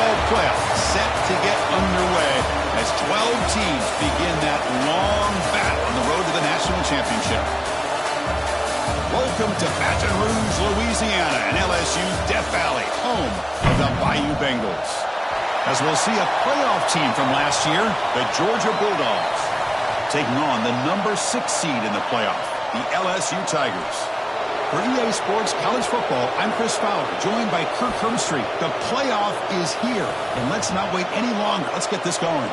Football playoff set to get underway as 12 teams begin that long battle on the road to the national championship. Welcome to Baton Rouge, Louisiana, and LSU's Death Valley, home of the Bayou Bengals. As we'll see a playoff team from last year, the Georgia Bulldogs, taking on the number 6 seed in the playoff, the LSU Tigers. For EA Sports College Football, I'm Chris Fowler, joined by Kirk Hermstreet. The playoff is here, and let's not wait any longer. Let's get this going.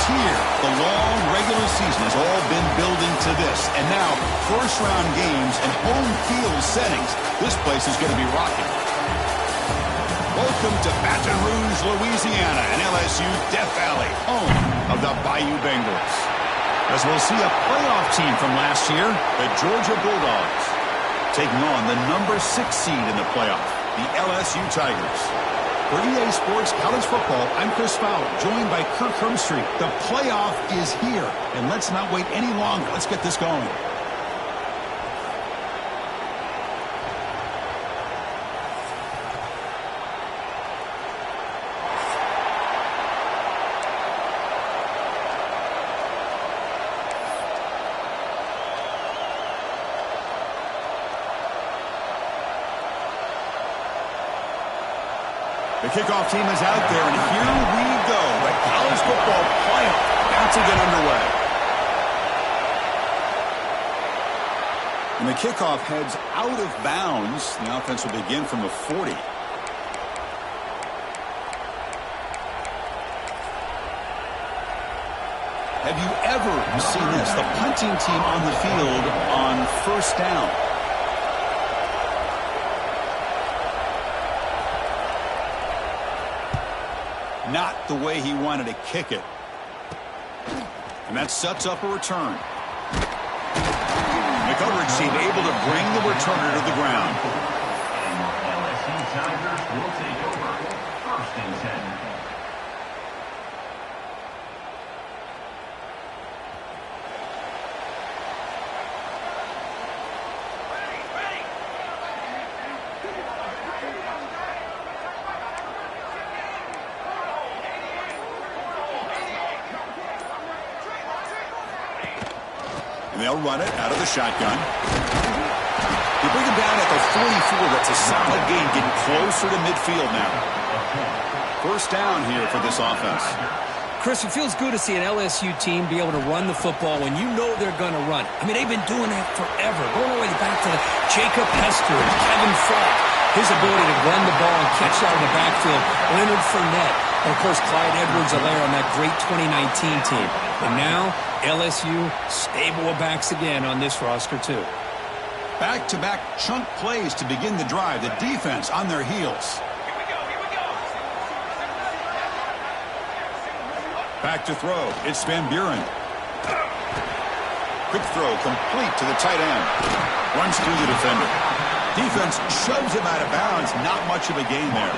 Here. The long regular season has all been building to this. And now, first-round games and home field settings. This place is going to be rocking. Welcome to Baton Rouge, Louisiana, and LSU's Death Valley, home of the Bayou Bengals. As we'll see a playoff team from last year, the Georgia Bulldogs, taking on the number 6 seed in the playoff, the LSU Tigers. For EA Sports College Football, I'm Chris Fowler, joined by Kirk Hermstreet. The playoff is here, and let's not wait any longer. Let's get this going. The kickoff team is out there, and here we go. The college football playoff about to get underway. And the kickoff heads out of bounds. The offense will begin from the 40. Have you ever seen this? The punting team on the field on first down. Not the way he wanted to kick it. And that sets up a return. The coverage team able to bring the returner to the ground. And LSU Tigers will take over. First and 10. they'll run it out of the shotgun. They bring him down at the 44. That's a solid gain, getting closer to midfield now. First down here for this offense. Chris, it feels good to see an LSU team be able to run the football when you know they're going to run. I mean, they've been doing that forever, going all the way back to Jacob Hester and Kevin Falk. His ability to run the ball and catch out of the backfield, Leonard Fournette, and, of course, Clyde Edwards-Helaire on that great 2019 team. And now, LSU stable of backs again on this roster, too. Back-to-back chunk plays to begin the drive. The defense on their heels. Back to throw. It's Van Buren. Quick throw complete to the tight end. Runs through the defender. Defense shoves him out of bounds. Not much of a gain there.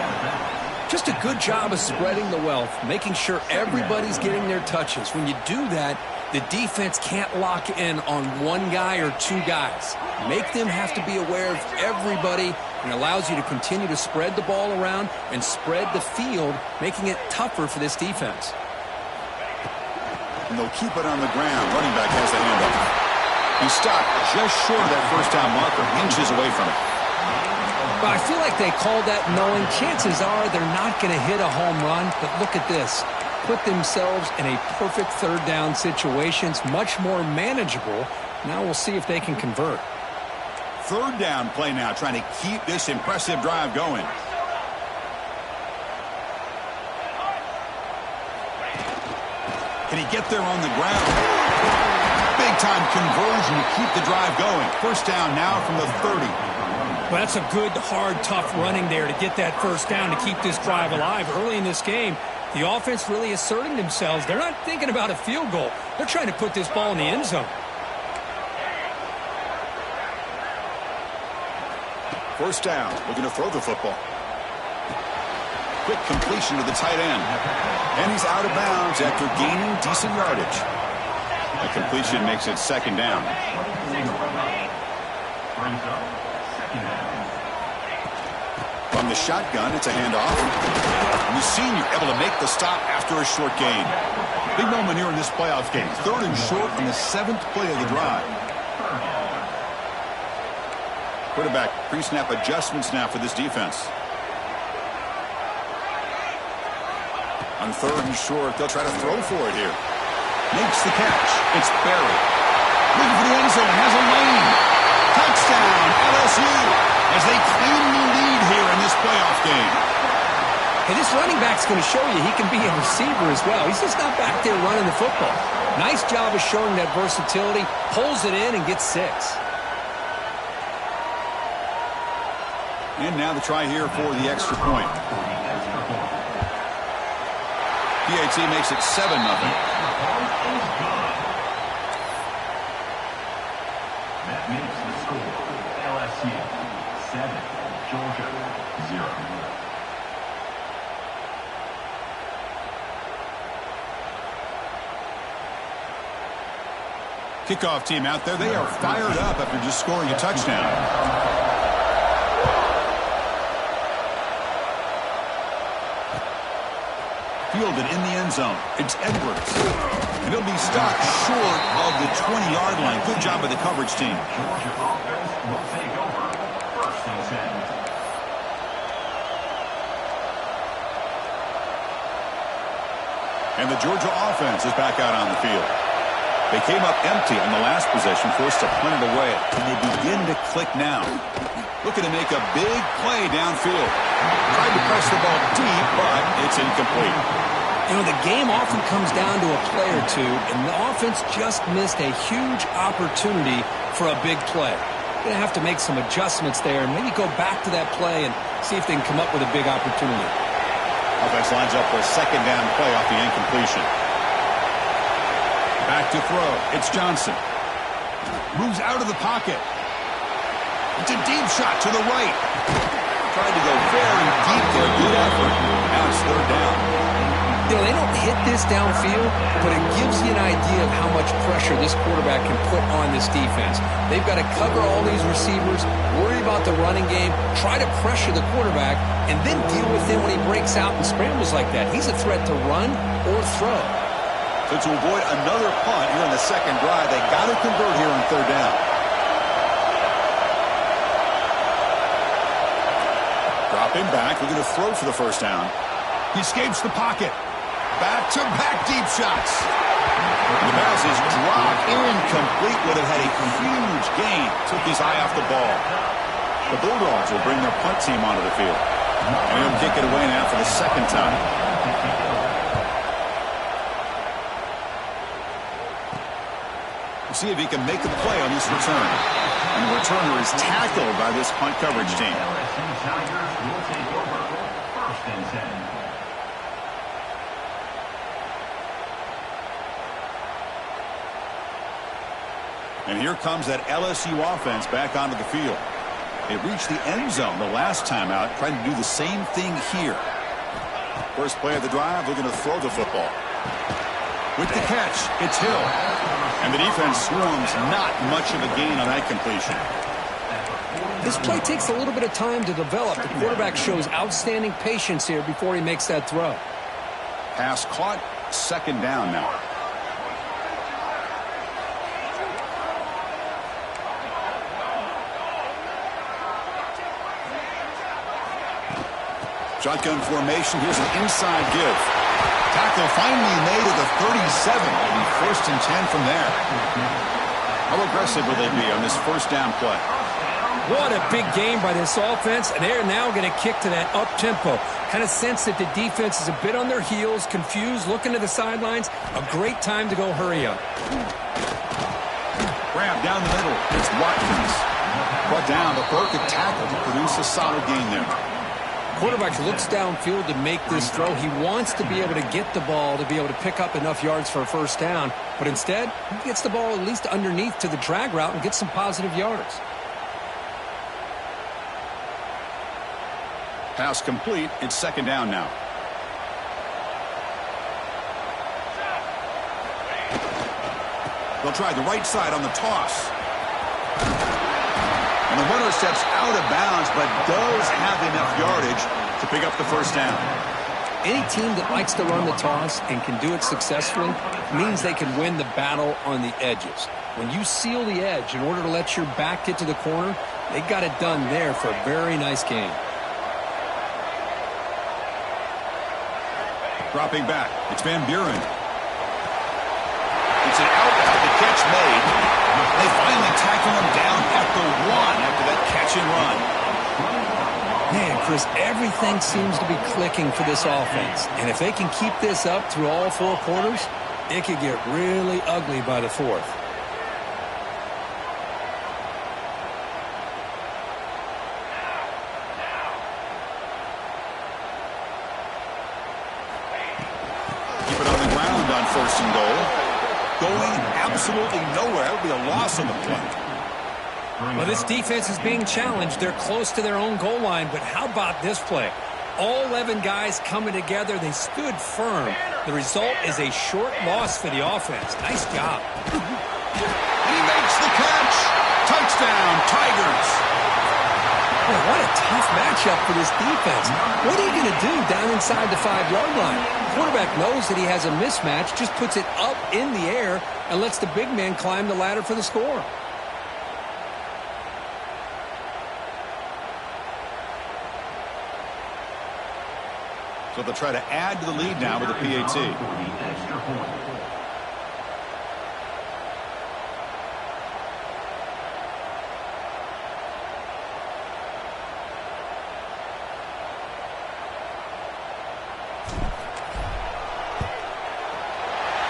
Just a good job of spreading the wealth, making sure everybody's getting their touches. When you do that, the defense can't lock in on one guy or two guys. Make them have to be aware of everybody, and allows you to continue to spread the ball around and spread the field, making it tougher for this defense. And they'll keep it on the ground. Running back has the handoff. He stopped just short of that first down marker, inches away from it. But I feel like they called that knowing chances are they're not going to hit a home run. But look at this. Put themselves in a perfect third down situation. It's much more manageable. Now we'll see if they can convert. Third down play now, trying to keep this impressive drive going. Can he get there on the ground? Big-time conversion to keep the drive going. First down now from the 30. Well, that's a good, hard, tough running there to get that first down to keep this drive alive. Early in this game, the offense really asserting themselves. They're not thinking about a field goal. They're trying to put this ball in the end zone. First down, looking to throw the football. Quick completion to the tight end. And he's out of bounds after gaining decent yardage. A completion makes it second down. From the shotgun, it's a handoff. And the senior able to make the stop after a short gain. Big moment here in this playoff game. Third and short in the 7th play of the drive. Quarterback pre-snap adjustments now for this defense. On third and short, they'll try to throw for it here. Makes the catch. It's Barry. Looking for the end zone. Has a lane. Touchdown, LSU, as they claim the lead here in this playoff game. Hey, this running back's going to show you he can be a receiver as well. He's just not back there running the football. Nice job of showing that versatility. Pulls it in and gets 6. And now the try here for the extra point. PAT makes it 7-0. That makes the score LSU 7, Georgia 0. Kickoff team out there. They are fired up after just scoring a touchdown. Fielded in the end zone. It's Edwards. And he'll be stopped short of the 20-yard line. Good job by the coverage team. Georgia offense will take over first and 10. And the Georgia offense is back out on the field. They came up empty on the last possession, forced to punt it away. And they begin to click now. Looking to make a big play downfield. Tried to press the ball deep, but it's incomplete. You know, the game often comes down to a play or two, and the offense just missed a huge opportunity for a big play. Going to have to make some adjustments there and maybe go back to that play and see if they can come up with a big opportunity. Offense lines up for a second down play off the incompletion. Back to throw. It's Johnson. Moves out of the pocket. It's a deep shot to the right. Tried to go very deep there. Good effort. Now it's third down. You know, they don't hit this downfield, but it gives you an idea of how much pressure this quarterback can put on this defense. They've got to cover all these receivers, worry about the running game, try to pressure the quarterback, and then deal with him when he breaks out and scrambles like that. He's a threat to run or throw. So to avoid another punt here in the second drive, they got to convert here on third down. Dropping back, we're going to throw for the first down. He escapes the pocket. Back-to-back deep shots. The pass is dropped incomplete. Would have had a huge gain. Took his eye off the ball. The Bulldogs will bring their punt team onto the field. And he'll kick it away now for the second time. We'll see if he can make a play on this return. And the returner is tackled by this punt coverage team. LSU Tigers will take over. First and 10. And here comes that LSU offense back onto the field. They reached the end zone the last time out, trying to do the same thing here. First play of the drive, they're going to throw the football. With the catch, it's Hill. And the defense swarms, not much of a gain on that completion. This play takes a little bit of time to develop. The quarterback shows outstanding patience here before he makes that throw. Pass caught, second down now. Shotgun formation. Here's an inside give. Tackle finally made at the 37. It'll be first and 10 from there. How aggressive will they be on this first down play? What a big game by this offense, and they're now going to kick to that up-tempo. Kind of sense that the defense is a bit on their heels, confused, looking to the sidelines. A great time to go hurry up. Grab down the middle. It's Watkins. Brought down, but broke a tackle to produce a solid gain there. Quarterback looks downfield to make this throw. He wants to be able to get the ball to be able to pick up enough yards for a first down, but instead, he gets the ball at least underneath to the drag route and gets some positive yards. Pass complete. It's second down now. They'll try the right side on the toss. And the runner steps out of bounds, but does have enough yardage to pick up the first down. Any team that likes to run the toss and can do it successfully means they can win the battle on the edges. When you seal the edge in order to let your back get to the corner, they got it done there for a very nice game. Dropping back, it's Van Buren. It's an out, the catch made. They finally tackle him down at the 1 after that catch and run. Man, Chris, everything seems to be clicking for this offense. And if they can keep this up through all four quarters, it could get really ugly by the fourth. Keep it on the ground on first and goal. Going absolutely nowhere. That would be a loss on the play. Well, this defense is being challenged. They're close to their own goal line, but how about this play? All 11 guys coming together. They stood firm. The result is a short loss for the offense. Nice job. And he makes the catch. Touchdown, Tigers. Boy, what a tough matchup for this defense. What are you going to do down inside the 5-yard line? Quarterback knows that he has a mismatch, just puts it up in the air and lets the big man climb the ladder for the score. So they'll try to add to the lead now with the PAT.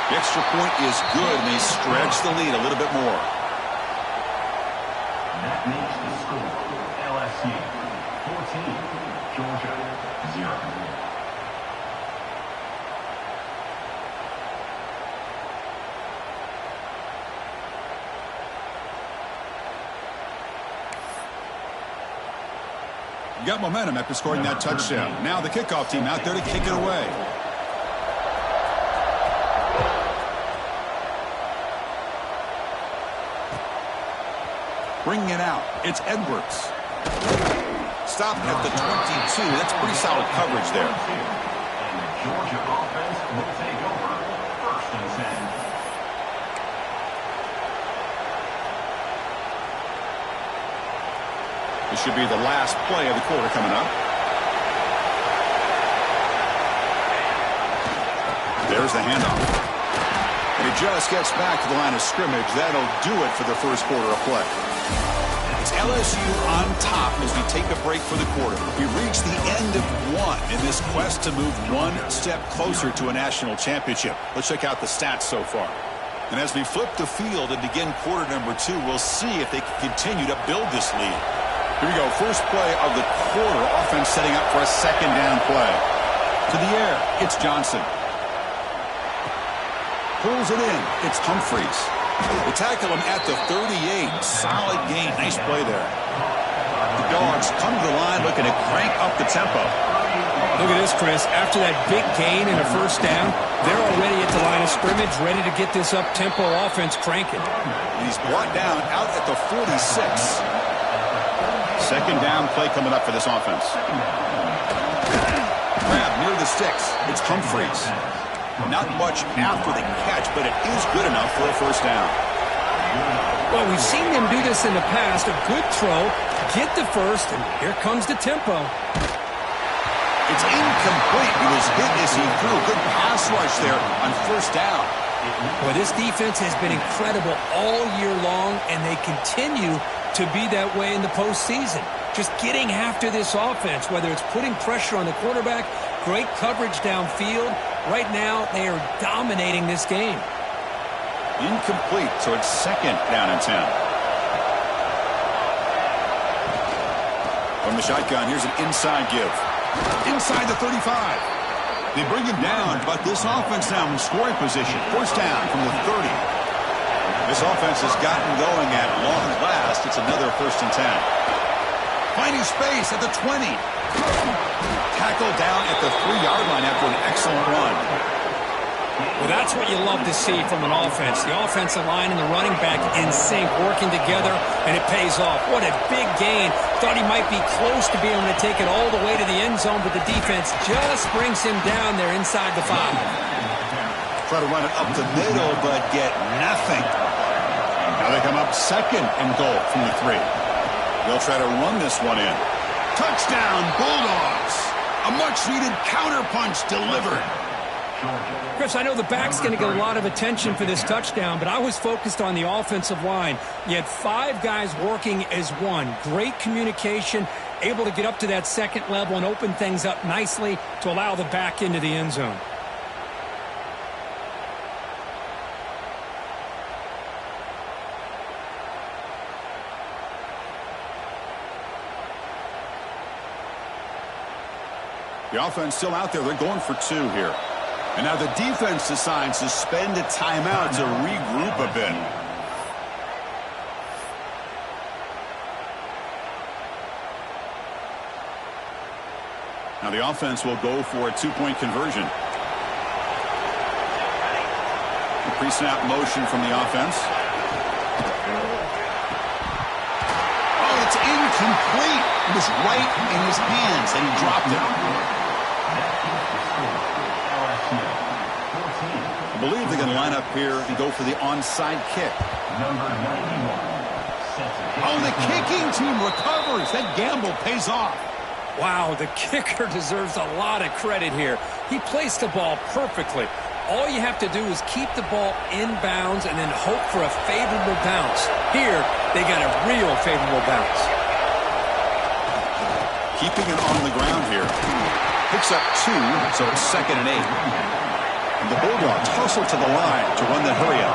The extra point is good, and they stretch the lead a little bit more. That makes the score LSU 14, Georgia 0. Got momentum after scoring that touchdown. Now the kickoff team out there to kick it away. Bringing it out, it's Edwards. Stopped at the 22. That's pretty solid coverage there. And the Georgia offense will take over first and 10. This should be the last play of the quarter coming up. There's the handoff. And he just gets back to the line of scrimmage. That'll do it for the first quarter of play. It's LSU on top as we take a break for the quarter. We reach the end of one in this quest to move one step closer to a national championship. Let's check out the stats so far. And as we flip the field and begin quarter number 2, we'll see if they can continue to build this lead. Here we go. First play of the quarter. Offense setting up for a second down play. To the air. It's Johnson. Pulls it in. It's Humphreys. They tackle him at the 38. Solid gain. Nice play there. The Dogs come to the line looking to crank up the tempo. Look at this, Chris. After that big gain and a first down, they're already at the line of scrimmage, ready to get this up-tempo offense cranking. And he's brought down out at the 46. Second down play coming up for this offense. Grab near the sticks. It's Humphreys. Not much after the catch, but it is good enough for a first down. Well, we've seen them do this in the past. A good throw, get the first, and here comes the tempo. It's incomplete. He was hit as he threw. Good pass rush there on first down. Well, this defense has been incredible all year long, and they continue to be that way in the postseason. Just getting after this offense, whether it's putting pressure on the quarterback, great coverage downfield. Right now, they are dominating this game. Incomplete, so it's second down and 10. From the shotgun, here's an inside give. Inside the 35. They bring him down, but this offense now in scoring position. First down from the 30. This offense has gotten going at long last. It's another first and 10. Finding space at the 20. Tackled down at the 3-yard line after an excellent run. Well, that's what you love to see from an offense. The offensive line and the running back in sync, working together, and it pays off. What a big gain. Thought he might be close to being able to take it all the way to the end zone, but the defense just brings him down there inside the 5. Try to run it up the middle, but get nothing. Now they come up second and goal from the 3. They'll try to run this one in. Touchdown, Bulldogs. A much-needed counterpunch delivered. Chris, I know the back's going to get a lot of attention for this touchdown, but I was focused on the offensive line. You had 5 guys working as one. Great communication, able to get up to that second level and open things up nicely to allow the back into the end zone. The offense still out there. They're going for 2 here. And now the defense decides to spend a timeout to regroup a bit. Now the offense will go for a 2-point conversion. The pre-snap motion from the offense. Oh, it's incomplete. It was right in his hands, and he dropped it. I believe they're going to line up here and go for the onside kick. Number 91. Oh, the kicking team recovers. That gamble pays off. Wow, the kicker deserves a lot of credit here. He placed the ball perfectly. All you have to do is keep the ball in bounds and then hope for a favorable bounce. Here, they got a real favorable bounce. Keeping it on the ground here. Picks up 2, so it's second and 8. And the Bulldogs hustle to the line to run the hurry up.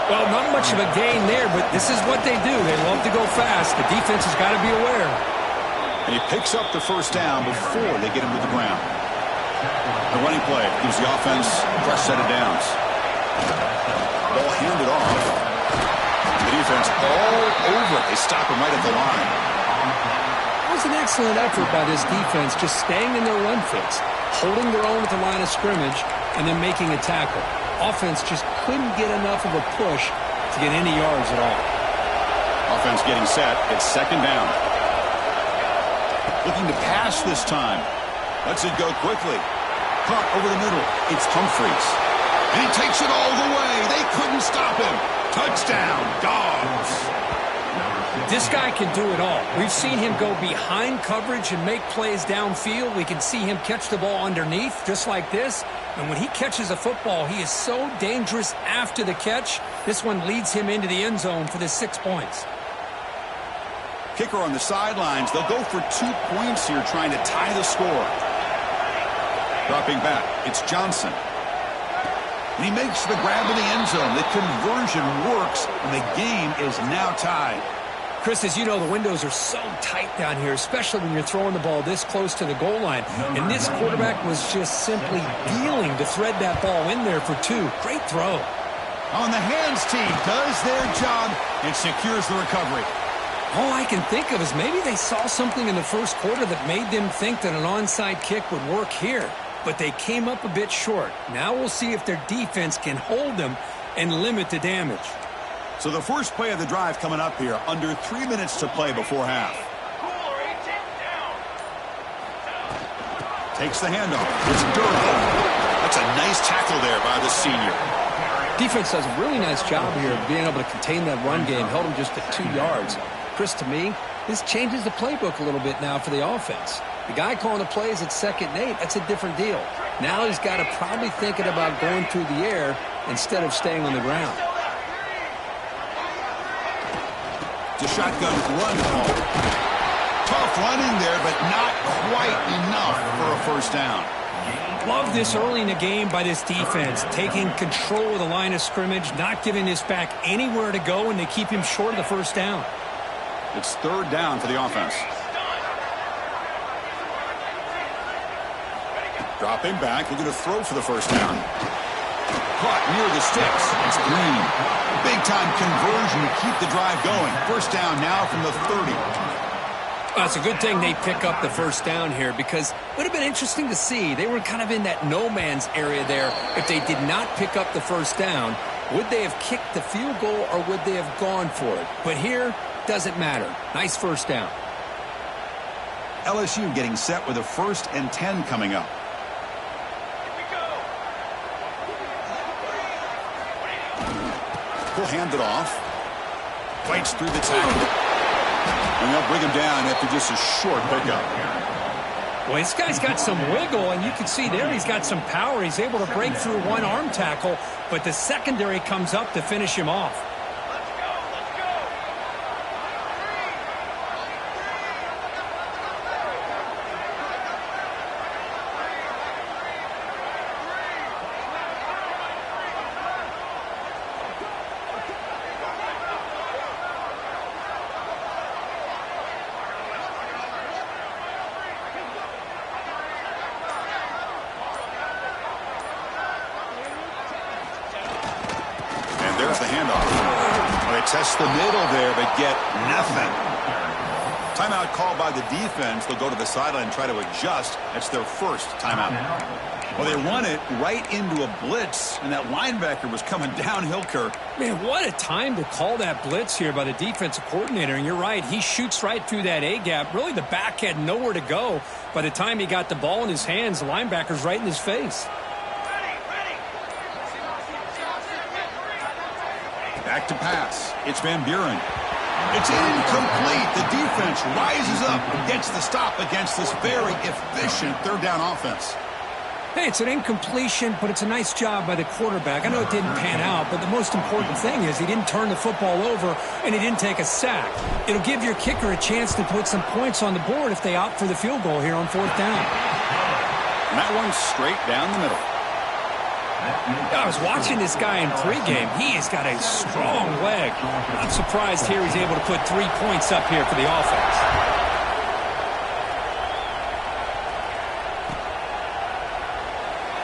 Well, not much of a gain there, but this is what they do. They love to go fast. The defense has got to be aware. And he picks up the first down before they get him to the ground. The running play gives the offense a fresh set of downs. Ball handed off. The defense all over. They stop him right at the line. It was an excellent effort by this defense, just staying in their run fits, holding their own at the line of scrimmage, and then making a tackle. Offense just couldn't get enough of a push to get any yards at all. Offense getting set. It's second down. Looking to pass this time. Lets it go quickly. Caught over the middle. It's Humphreys. And he takes it all the way. They couldn't stop him. Touchdown, Dogs. This guy can do it all. We've seen him go behind coverage and make plays downfield. We can see him catch the ball underneath just like this. And when he catches a football, he is so dangerous after the catch. This one leads him into the end zone for the 6 points. Kicker on the sidelines. They'll go for 2 points here trying to tie the score. Dropping back, it's Johnson. And he makes the grab in the end zone. The conversion works, and the game is now tied. Chris, as you know, the windows are so tight down here, especially when you're throwing the ball this close to the goal line. And this quarterback was just simply dealing to thread that ball in there for 2. Great throw. On the hands team does their job and secures the recovery. All I can think of is maybe they saw something in the first quarter that made them think that an onside kick would work here. But they came up a bit short. Now we'll see if their defense can hold them and limit the damage. So the first play of the drive coming up here, under 3 minutes to play before half. Takes the handoff. It's Durham. That's a nice tackle there by the senior. Defense does a really nice job here of being able to contain that run game. Held him just at 2 yards. Chris, to me, this changes the playbook a little bit now for the offense. The guy calling the plays at 2nd and 8, that's a different deal. Now he's got to probably thinking about going through the air instead of staying on the ground. The shotgun run call. Tough running there, but not quite enough for a first down. Love this early in the game by this defense, taking control of the line of scrimmage, not giving this back anywhere to go, and they keep him short of the first down. It's 3rd down for the offense. Dropping back, looking to throw for the first down. Caught near the sticks. It's Green. Big-time conversion to keep the drive going. First down now from the 30. Well, it's a good thing they pick up the first down here because it would have been interesting to see. They were kind of in that no-man's area there. If they did not pick up the first down, would they have kicked the field goal or would they have gone for it? But here, doesn't matter. Nice first down. LSU getting set with a 1st and 10 coming up. He'll hand it off. Fights through the tackle. And they'll bring him down after just a short pickup. Well, this guy's got some wiggle, and you can see there he's got some power. He's able to break through one arm tackle, but the secondary comes up to finish him off. There's the handoff. Well, they test the middle there, but get nothing. Timeout called by the defense. They'll go to the sideline and try to adjust. That's their first timeout. Well, they run it right into a blitz, and that linebacker was coming downhill, Kirk. Man, what a time to call that blitz here by the defensive coordinator. And you're right, he shoots right through that A-gap. Really, the back had nowhere to go. By the time he got the ball in his hands, the linebacker's right in his face. Back to pass. It's Van Buren. It's incomplete. The defense rises up and gets the stop against this very efficient 3rd down offense. Hey, it's an incompletion, but it's a nice job by the quarterback. I know it didn't pan out, but the most important thing is he didn't turn the football over and he didn't take a sack. It'll give your kicker a chance to put some points on the board if they opt for the field goal here on 4th down. And that one's straight down the middle. I was watching this guy in pregame. He has got a strong leg. Not surprised here he's able to put 3 points up here for the offense.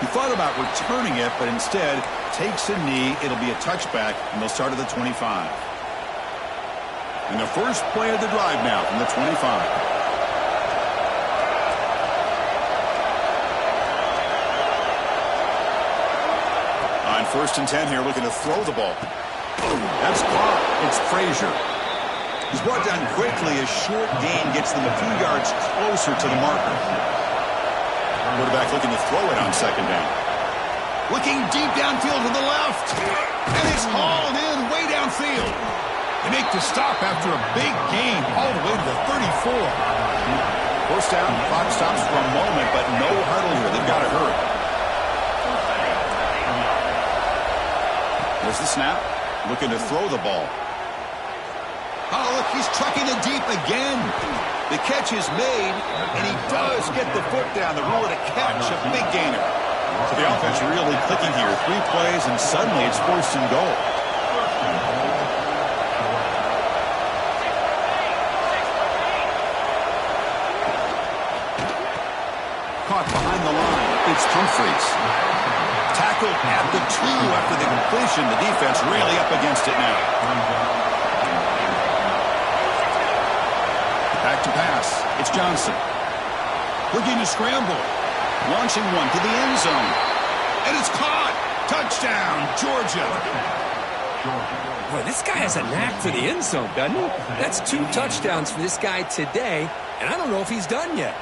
He thought about returning it, but instead takes a knee. It'll be a touchback, and they'll start at the 25. And the first play of the drive now from the 25. On 1st and 10 here, looking to throw the ball. That's caught. It's Frazier. He's brought down quickly. A short gain gets them a few yards closer to the marker. Quarterback looking to throw it on 2nd down. Looking deep downfield to the left. And it's hauled in way downfield. They make the stop after a big gain all the way to the 34. First down, clock stops for a moment, but no huddle here. They've got to hurry. There's the snap. Looking to throw the ball. Oh, look, he's trucking it deep again. The catch is made, and he does get the foot down. The rule of the catch, a big gainer. So the offense really clicking here. 3 plays, and suddenly it's 1st and goal. Caught behind the line. It's Humphries. Tackled at the 2 after the completion. The defense really up against it now. Back to pass. It's Johnson. Looking to scramble. Launching one to the end zone. And it's caught. Touchdown, Georgia. Boy, this guy has a knack for the end zone, doesn't he? That's 2 touchdowns for this guy today, and I don't know if he's done yet.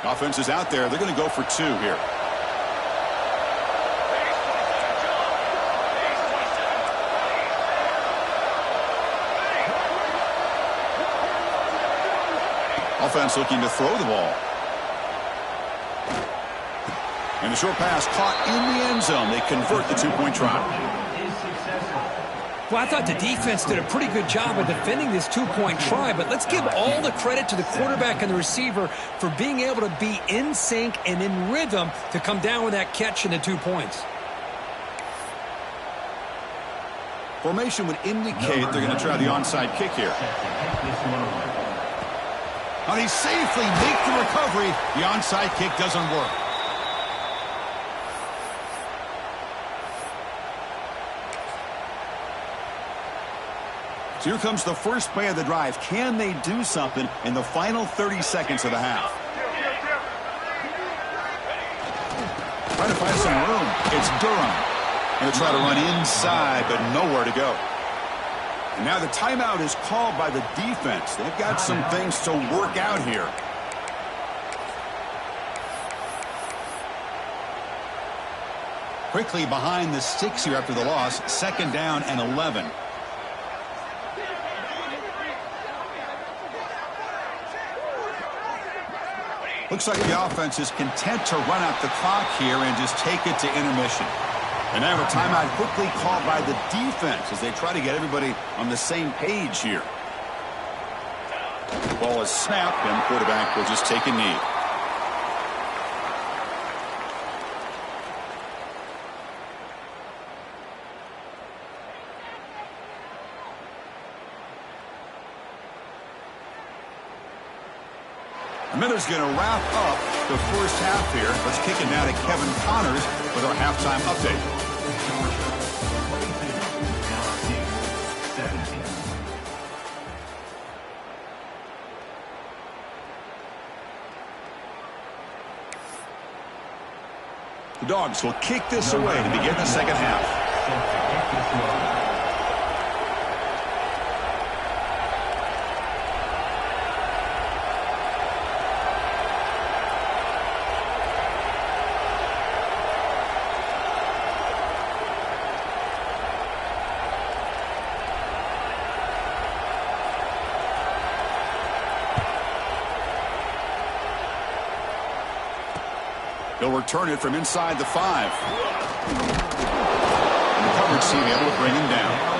Offense is out there. They're going to go for 2 here. Offense looking to throw the ball. And the short pass caught in the end zone. They convert the 2-point try. Well, I thought the defense did a pretty good job of defending this 2-point try, but let's give all the credit to the quarterback and the receiver for being able to be in sync and in rhythm to come down with that catch and the 2 points. Formation would indicate they're going to try the onside kick here. Now they safely make the recovery. The onside kick doesn't work. So here comes the first play of the drive. Can they do something in the final 30 seconds of the half? Trying to find some room. It's Durham. Going to try to run inside, but nowhere to go. And now the timeout is called by the defense. They've got some things to work out here. Quickly behind the sticks here after the loss. 2nd down and 11. Looks like the offense is content to run out the clock here and just take it to intermission. And now a timeout quickly called by the defense as they try to get everybody on the same page here. The ball is snapped, and the quarterback will just take a knee. Miller's going to wrap up the first half here. Let's kick it now to Kevin Connors with our halftime update. The Dogs will kick this away to begin the second half. They'll return it from inside the 5. And the coverage team able to bring him down.